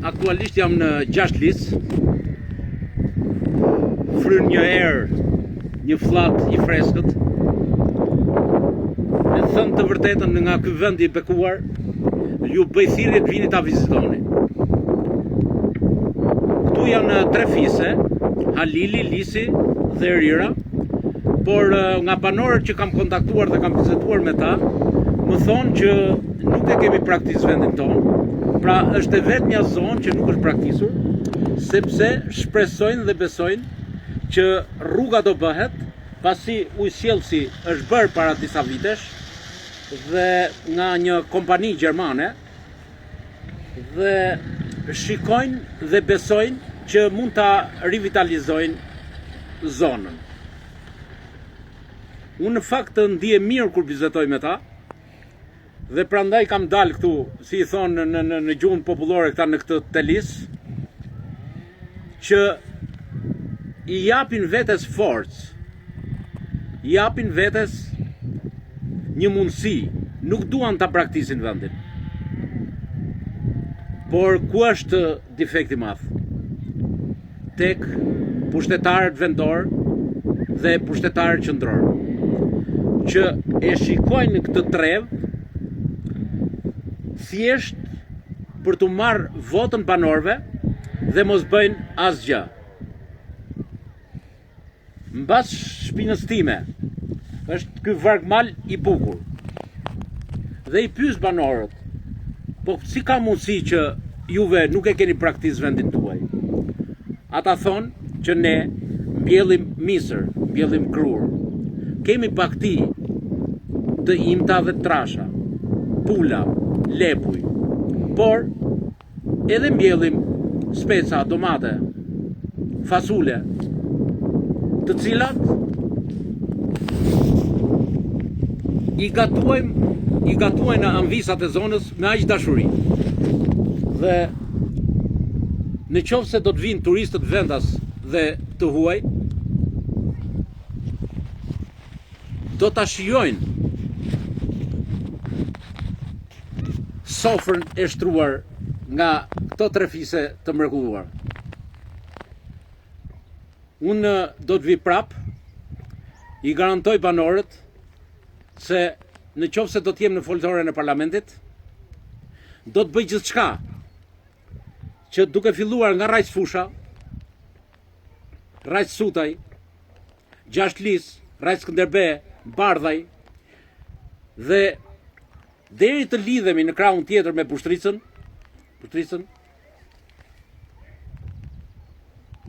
aktualisht jam në 6 listë. Fryn një erë, një flat i freskët. E thënë të vërtetën nga ky vend i bekuar, ju bëj thirrje të vini ta vizitoni. Këtu janë 3 fise, Halili, Lisi dhe Rira, por nga banorët që kam kontaktuar dhe kam vizituar me ta, më thonë që nuk e kemi praktis vendin tonë, pra është e vetë një zonë që nuk është praktisur, sepse shpresojnë dhe besojnë që rruga do bëhet, pasi ujësjellësi është bërë para disa vitesh, dhe nga një kompani gjermane, dhe shikojnë dhe besojnë që mund ta rivitalizojnë zonën. Unë në fakt të ndihem mirë kur vizitoj me ta, dhe prandaj kam dalë këtu, si i thonë në gjuhën popullore këta në këtë telis, që i japin vetes forcë, i japin vetes një mundësi, nuk duan ta braktisin vendin. Por ku është defekti i madh? Tek pushtetarët vendor dhe pushtetarët qendror, që e shikojnë këtë trevë thjesht për të marrë votën banorëve dhe mos bëjnë asgjë. Mbas shpinës time është ky vargmal i bukur. Dhe i pyes banorët, po si ka mundësi që juve nuk e keni praktis vendin tuaj? Ata thonë që ne mbjellim misër, mbjellim krur. Kemi bakti të imta dhe trasha, pula, lepuj, por edhe mbjellim speca, domate, fasule, të cilat i gatuajnë anvisat e zonës me aq dashuri. Dhe në qoftë se do të vinë turistët vendas dhe të huaj, do ta shijojnë sofrën e shtruar nga këto 3 fise të mrekulluar. Unë do të vi prap, i garantoj banorët se në qoftë se do të jem në foltoren e parlamentit, do të bëj gjithçka që duke filluar nga Rajc Fusha, Rajc Sutaj, 6 Lis, Rajc Skënderbe, Bardhaj, dhe deri të lidhemi në krahun tjetër me Pushtricën,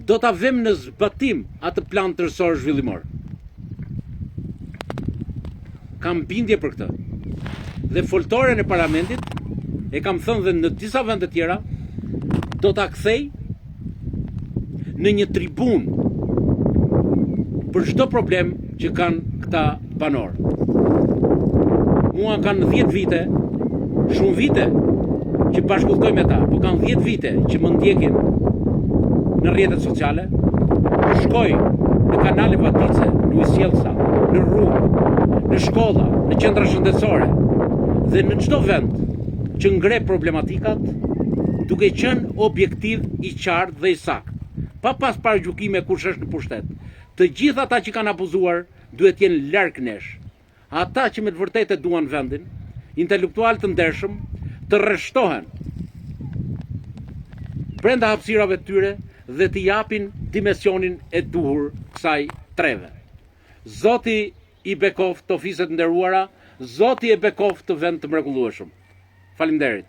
do ta vëmë në zbatim atë plan tërësor zhvillimor. Kam bindje për këtë. Dhe foltoren e parlamentit, e kam thënë dhe në disa vende tjera, do ta kthej në një tribun për çdo problem që kanë këta banorë. Mua kanë 10 vite, shumë vite, që bashkëpunkoj me ta, po kanë 10 vite që më ndjekin në rrjetet sociale, shkoj në kanale Vatice, në ujësjellësa, në rrugë, në shkolla, në qendra shëndetësore, dhe në çdo vend që ngre problematikat, duke qenë objektiv i qartë dhe i saktë, pa pas paragjykime kush është në pushtet. Të gjithë ata që kanë abuzuar duhet jenë larg nesh. Ata që me të vërtetë duan vendin, intelektual të ndershëm, të rreshtohen brenda hapësirave të tyre dhe të japin dimensionin e duhur kësaj treve. Zoti i bekoft të ofiset nderuara, Zoti e bekoft të vend të mrekullueshëm. Faleminderit.